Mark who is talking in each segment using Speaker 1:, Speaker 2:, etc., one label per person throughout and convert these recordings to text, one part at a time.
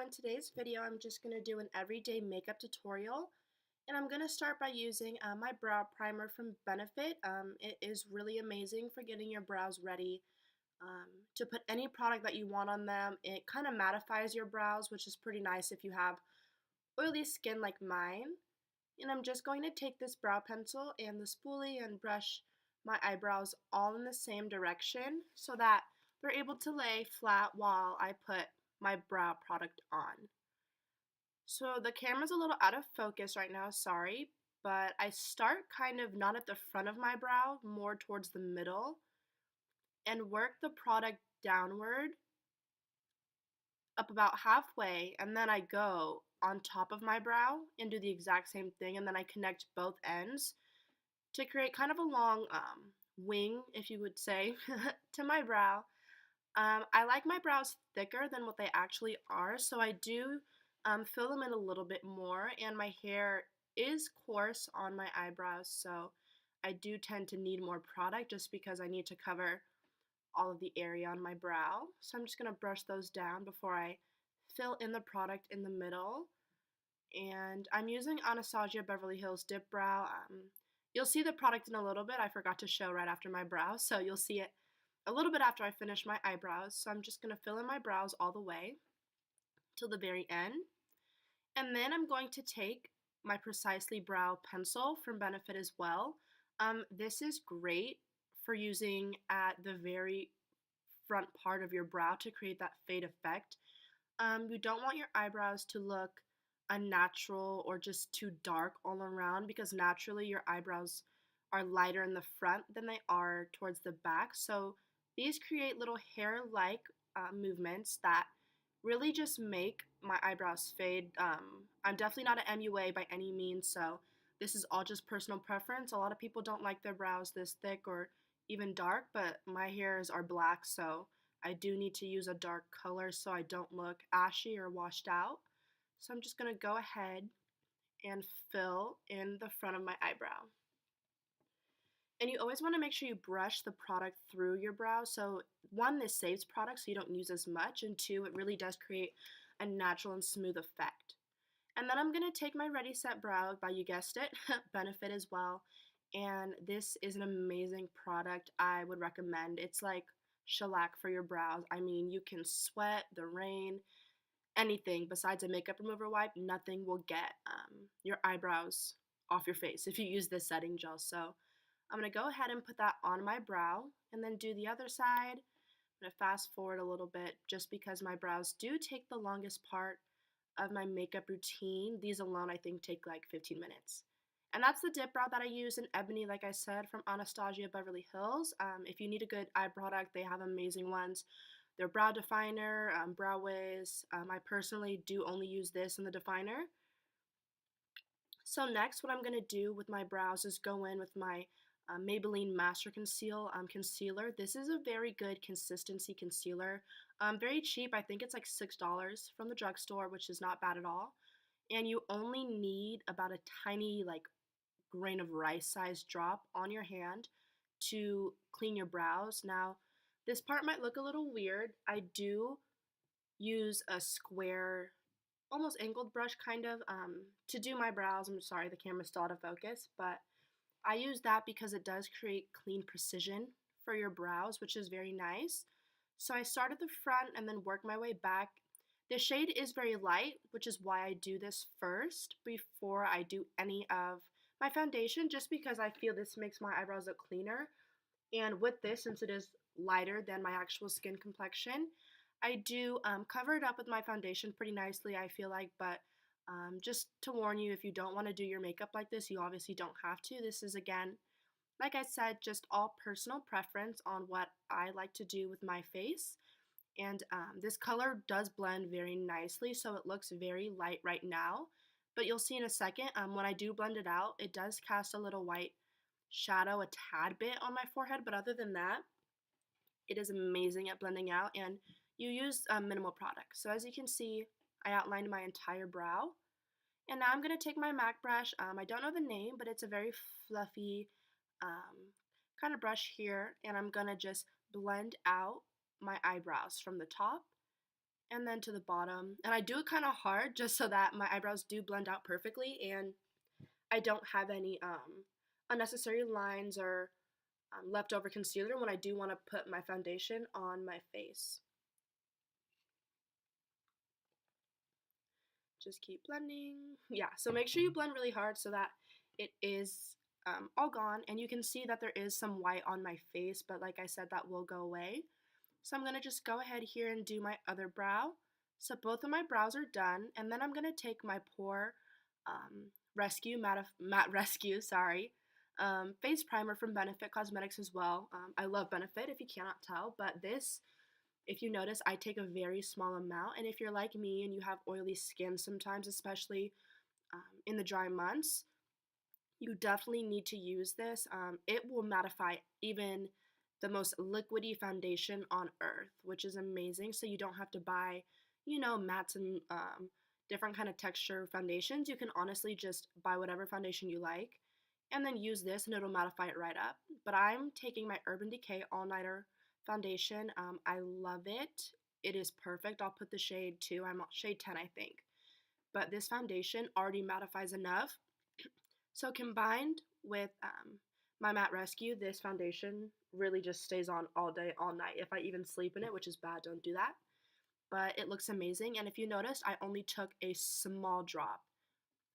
Speaker 1: in today's video, I'm just going to do an everyday makeup tutorial. And I'm going to start by using my brow primer from Benefit. It is really amazing for getting your brows ready to put any product that you want on them. It kind of mattifies your brows, which is pretty nice if you have oily skin like mine. And I'm just going to take this brow pencil and the spoolie and brush my eyebrows all in the same direction so that they're able to lay flat while I put my brow product on. So the camera's a little out of focus right now, sorry, but I start kind of not at the front of my brow, more towards the middle, and work the product downward up about halfway, and then I go on top of my brow and do the exact same thing, and then I connect both ends to create kind of a long wing, if you would say, to my brow. I like my brows thicker than what they actually are, so I do fill them in a little bit more, and my hair is coarse on my eyebrows, so I do tend to need more product just because I need to cover all of the area on my brow. So I'm just going to brush those down before I fill in the product in the middle. And I'm using Anastasia Beverly Hills Dip Brow. You'll see the product in a little bit. I forgot to show right after my brow, so you'll see it a little bit after I finish my eyebrows. So I'm just going to fill in my brows all the way till the very end. And then I'm going to take my Precisely Brow pencil from Benefit as well. This is great for using at the very front part of your brow to create that fade effect. You don't want your eyebrows to look unnatural or just too dark all around, because naturally your eyebrows are lighter in the front than they are towards the back. So these create little hair-like movements that really just make my eyebrows fade. I'm definitely not an MUA by any means, so this is all just personal preference. A lot of people don't like their brows this thick or even dark, but my hairs are black, so I do need to use a dark color so I don't look ashy or washed out. So I'm just going to go ahead and fill in the front of my eyebrow. And you always want to make sure you brush the product through your brow. So one, this saves product so you don't use as much, and two, it really does create a natural and smooth effect. And then I'm going to take my Ready Set Brow by, you guessed it, Benefit as well. And this is an amazing product. I would recommend. It's like shellac for your brows. I mean, you can sweat, the rain, anything besides a makeup remover wipe, nothing will get your eyebrows off your face if you use this setting gel. So I'm going to go ahead and put that on my brow and then do the other side. I'm going to fast forward a little bit just because my brows do take the longest part of my makeup routine. These alone I think take like 15 minutes. And that's the dip brow that I use in Ebony, like I said, from Anastasia Beverly Hills. If you need a good eye product, they have amazing ones. Their brow definer, Browvo. I personally do only use this in the definer. So next, what I'm going to do with my brows is go in with my Maybelline Master Conceal concealer. This is a very good consistency concealer. Very cheap. I think it's like $6 from the drugstore, which is not bad at all. And you only need about a tiny like grain of rice size drop on your hand to clean your brows. Now, this part might look a little weird. I do use a square, almost angled brush kind of to do my brows. I'm sorry, the camera's still out of focus, but I use that because it does create clean precision for your brows, which is very nice. So I start at the front and then work my way back. The shade is very light, which is why I do this first before I do any of my foundation, just because I feel this makes my eyebrows look cleaner. And with this, since it is lighter than my actual skin complexion, I do cover it up with my foundation pretty nicely, I feel like. But just to warn you, if you don't want to do your makeup like this, you obviously don't have to. This is, again, like I said, just all personal preference on what I like to do with my face. And this color does blend very nicely, so it looks very light right now. But you'll see in a second, when I do blend it out, it does cast a little white shadow a tad bit on my forehead. But other than that, it is amazing at blending out, and you use minimal product. So as you can see, I outlined my entire brow. And now I'm going to take my MAC brush. I don't know the name, but it's a very fluffy kind of brush here. And I'm going to just blend out my eyebrows from the top and then to the bottom. And I do it kind of hard just so that my eyebrows do blend out perfectly and I don't have any unnecessary lines or leftover concealer when I do want to put my foundation on my face. Just keep blending. Yeah, so make sure you blend really hard so that it is all gone. And you can see that there is some white on my face, but like I said, that will go away. So I'm going to just go ahead here and do my other brow. So both of my brows are done, and then I'm going to take my Pore Matte Rescue, face primer from Benefit Cosmetics as well. I love Benefit if you cannot tell, but this, if you notice, I take a very small amount, and if you're like me and you have oily skin sometimes, especially in the dry months, you definitely need to use this. It will mattify even the most liquidy foundation on earth, which is amazing. So you don't have to buy, mattes and different kind of texture foundations. You can honestly just buy whatever foundation you like and then use this and it'll mattify it right up. But I'm taking my Urban Decay All Nighter foundation. I love it. It is perfect. I'll put the shade too. I'm on shade 10, I think. But this foundation already mattifies enough. So combined with my Matte Rescue, this foundation really just stays on all day, all night. If I even sleep in it, which is bad, don't do that. But it looks amazing. And if you noticed, I only took a small drop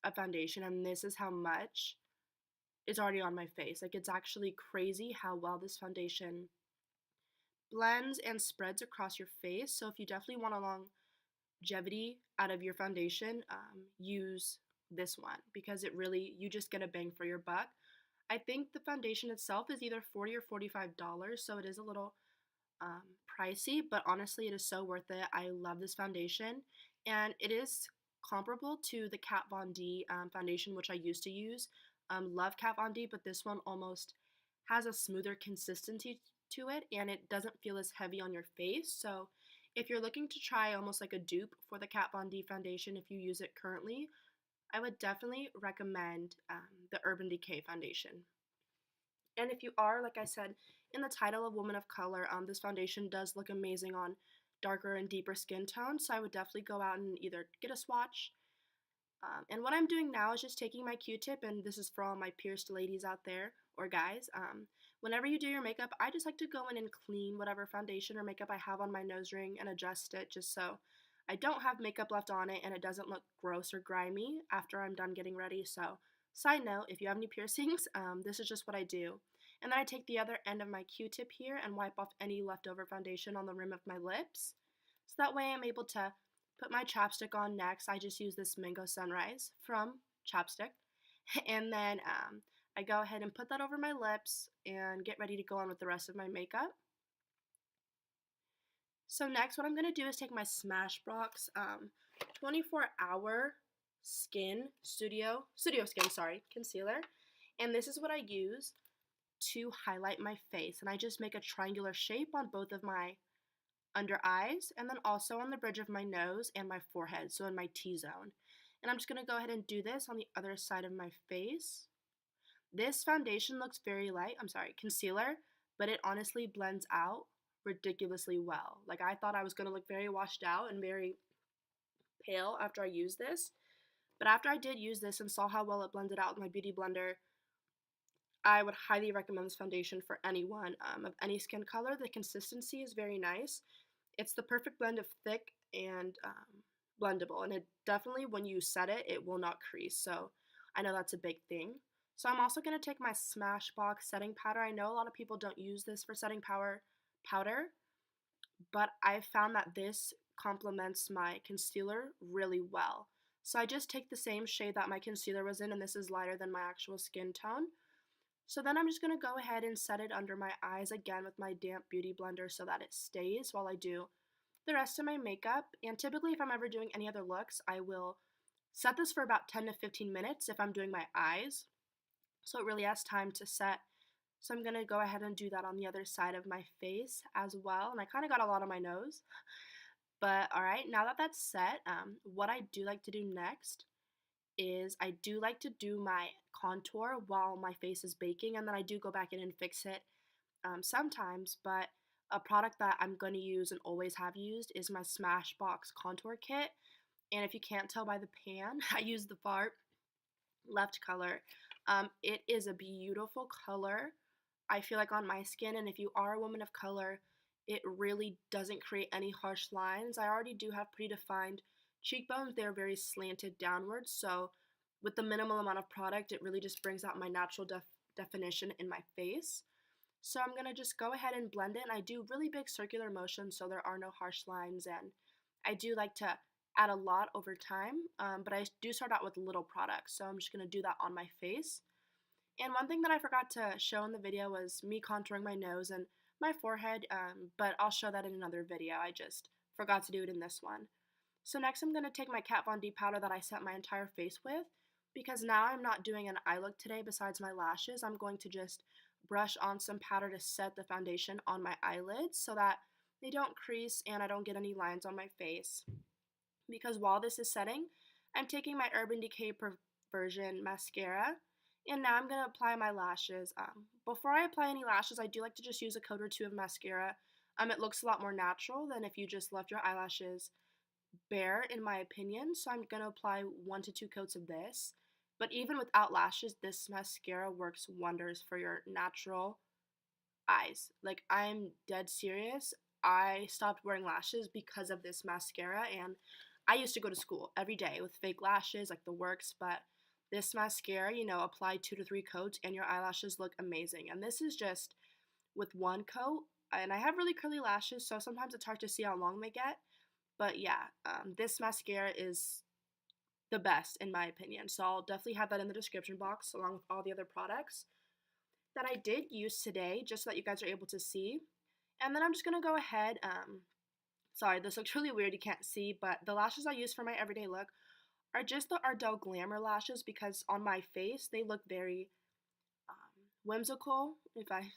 Speaker 1: of foundation, and this is how much is already on my face. Like, it's actually crazy how well this foundation blends and spreads across your face. So if you definitely want a longevity out of your foundation, use this one because it really, you just get a bang for your buck. I think the foundation itself is either $40 or $45, so it is a little pricey, but honestly, it is so worth it. I love this foundation, and it is comparable to the Kat Von D foundation, which I used to use. Love Kat Von D, but this one almost has a smoother consistency to it, and it doesn't feel as heavy on your face. So if you're looking to try almost like a dupe for the Kat Von D foundation, if you use it currently, I would definitely recommend the Urban Decay foundation. And if you are, like I said, in the title of Woman of Color, this foundation does look amazing on darker and deeper skin tones, so I would definitely go out and either get a swatch. And what I'm doing now is just taking my Q-tip, and this is for all my pierced ladies out there, or guys. Whenever you do your makeup, I just like to go in and clean whatever foundation or makeup I have on my nose ring and adjust it just so I don't have makeup left on it and it doesn't look gross or grimy after I'm done getting ready. So, side note, if you have any piercings, this is just what I do. And then I take the other end of my Q-tip here and wipe off any leftover foundation on the rim of my lips. So that way I'm able to put my chapstick on next. I just use this Mango Sunrise from Chapstick. And then I go ahead and put that over my lips and get ready to go on with the rest of my makeup. So next, what I'm going to do is take my Smashbox 24-hour Studio Skin, concealer. And this is what I use to highlight my face. And I just make a triangular shape on both of my under eyes and then also on the bridge of my nose and my forehead, so in my T-zone. And I'm just going to go ahead and do this on the other side of my face. This foundation looks very light, concealer, but it honestly blends out ridiculously well. Like, I thought I was going to look very washed out and very pale after I used this, but after I did use this and saw how well it blended out with my beauty blender, I would highly recommend this foundation for anyone of any skin color. The consistency is very nice. It's the perfect blend of thick and blendable, and it definitely, when you set it, it will not crease, so I know that's a big thing. So I'm also going to take my Smashbox setting powder. I know a lot of people don't use this for setting powder, but I found that this complements my concealer really well. So I just take the same shade that my concealer was in, and this is lighter than my actual skin tone. So then I'm just going to go ahead and set it under my eyes again with my damp beauty blender so that it stays while I do the rest of my makeup. And typically, if I'm ever doing any other looks, I will set this for about 10 to 15 minutes if I'm doing my eyes. So it really has time to set. So I'm going to go ahead and do that on the other side of my face as well. And I kind of got a lot on my nose. But alright, now that that's set, what I do like to do next is I do like to do my contour while my face is baking, and then I do go back in and fix it sometimes, but A product that I'm going to use and always have used is my Smashbox Contour Kit. And if you can't tell by the pan, I use the far left color. It is a beautiful color, I feel like, on my skin, and if you are a woman of color, it really doesn't create any harsh lines. I already do have pretty defined cheekbones. They're very slanted downwards, so with the minimal amount of product, it really just brings out my natural definition in my face. So I'm going to just go ahead and blend it, and I do really big circular motions so there are no harsh lines, and I do like to add a lot over time, but I do start out with little products, so I'm just going to do that on my face. And one thing that I forgot to show in the video was me contouring my nose and my forehead, but I'll show that in another video. I just forgot to do it in this one. So next I'm going to take my Kat Von D powder that I set my entire face with, because now I'm not doing an eye look today besides my lashes. I'm going to just brush on some powder to set the foundation on my eyelids so that they don't crease and I don't get any lines on my face. Because while this is setting, I'm taking my Urban Decay Perversion mascara, and now I'm going to apply my lashes. Before I apply any lashes, I do like to just use a coat or two of mascara. It looks a lot more natural than if you just left your eyelashes bare, in my opinion, so I'm going to apply 1 to 2 coats of this. But even without lashes, this mascara works wonders for your natural eyes. Like, I'm dead serious. I stopped wearing lashes because of this mascara, and I used to go to school every day with fake lashes, like the works, but this mascara, apply 2 to 3 coats and your eyelashes look amazing. And this is just with 1 coat, and I have really curly lashes, so sometimes it's hard to see how long they get. But yeah, this mascara is the best in my opinion, so I'll definitely have that in the description box along with all the other products that I did use today, just so that you guys are able to see. And then I'm just going to go ahead, sorry, this looks really weird, you can't see, but the lashes I use for my everyday look are just the Ardell Glamour lashes, because on my face they look very whimsical,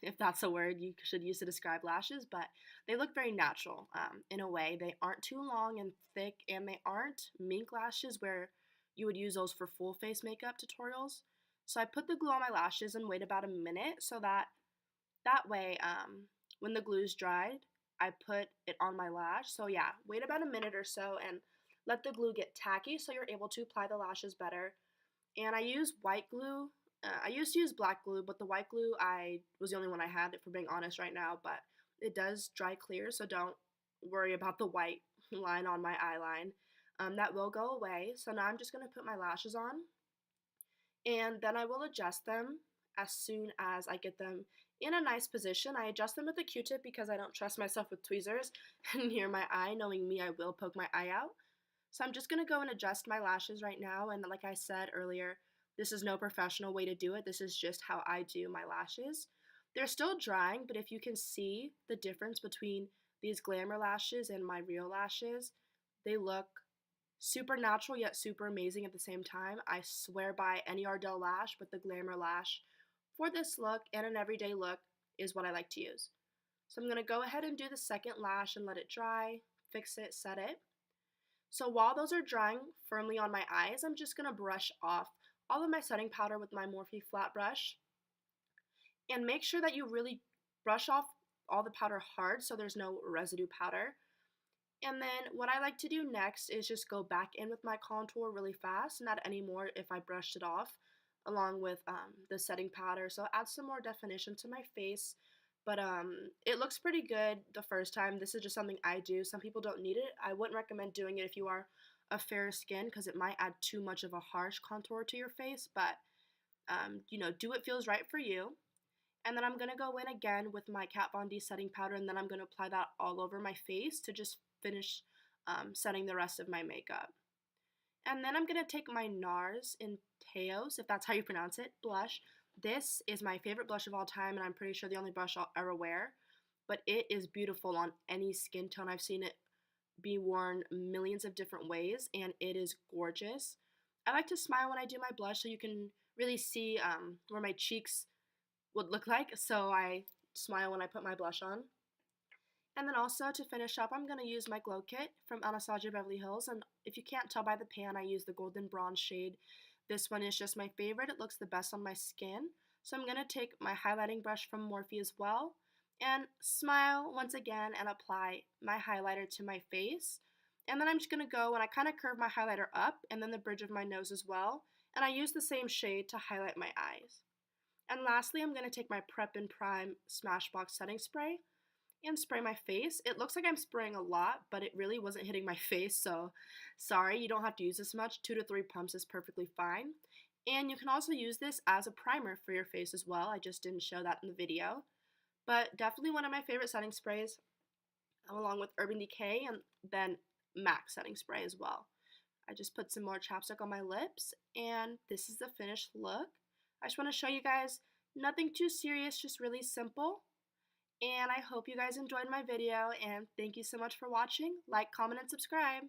Speaker 1: if that's a word you should use to describe lashes, but they look very natural in a way. They aren't too long and thick, and they aren't mink lashes where you would use those for full face makeup tutorials. So I put the glue on my lashes and wait about a minute so that way when the glue's dried, I put it on my lash. So yeah, wait about a minute or so and let the glue get tacky so you're able to apply the lashes better. And I use white glue. I used to use black glue, but the white glue I was the only one I had, if we're being honest right now, but it does dry clear, so don't worry about the white line on my eye line. That will go away. So now I'm just going to put my lashes on, and then I will adjust them as soon as I get them in a nice position. I adjust them with a Q-tip because I don't trust myself with tweezers near my eye. Knowing me, I will poke my eye out. So I'm just going to go and adjust my lashes right now, and like I said earlier, this is no professional way to do it. This is just how I do my lashes. They're still drying, but if you can see the difference between these glamour lashes and my real lashes, they look super natural yet super amazing at the same time. I swear by any Ardell lash, but the glamour lash for this look and an everyday look is what I like to use. So I'm going to go ahead and do the second lash and let it dry, fix it, set it. So while those are drying firmly on my eyes, I'm just going to brush off all of my setting powder with my Morphe flat brush. And make sure that you really brush off all the powder hard so there's no residue powder. And then what I like to do next is just go back in with my contour really fast, not anymore if I brushed it off, along with the setting powder. So add some more definition to my face. But it looks pretty good the first time. This is just something I do. Some people don't need it. I wouldn't recommend doing it if you are a fair skin, because it might add too much of a harsh contour to your face. But, do what feels right for you. And then I'm going to go in again with my Kat Von D setting powder, and then I'm going to apply that all over my face to just finish setting the rest of my makeup. And then I'm going to take my NARS in TAOS, if that's how you pronounce it, blush. This is my favorite blush of all time, and I'm pretty sure the only blush I'll ever wear. But it is beautiful on any skin tone. I've seen it be worn millions of different ways, and it is gorgeous. I like to smile when I do my blush so you can really see where my cheeks would look like. So I smile when I put my blush on. And then also to finish up, I'm going to use my Glow Kit from Anastasia Beverly Hills. And if you can't tell by the pan, I use the golden bronze shade. This one is just my favorite. It looks the best on my skin. So I'm going to take my highlighting brush from Morphe as well. and smile once again and apply my highlighter to my face. And then I'm just going to go and I kind of curve my highlighter up and then the bridge of my nose as well. And I use the same shade to highlight my eyes. And lastly, I'm going to take my Prep and Prime Smashbox setting spray and spray my face. It looks like I'm spraying a lot, but it really wasn't hitting my face, so sorry, you don't have to use this much. 2 to 3 pumps is perfectly fine. And you can also use this as a primer for your face as well. I just didn't show that in the video. But definitely one of my favorite setting sprays, along with Urban Decay and then MAC setting spray as well. I just put some more chapstick on my lips, and this is the finished look. I just want to show you guys nothing too serious, just really simple. And I hope you guys enjoyed my video, and thank you so much for watching. Like, comment, and subscribe.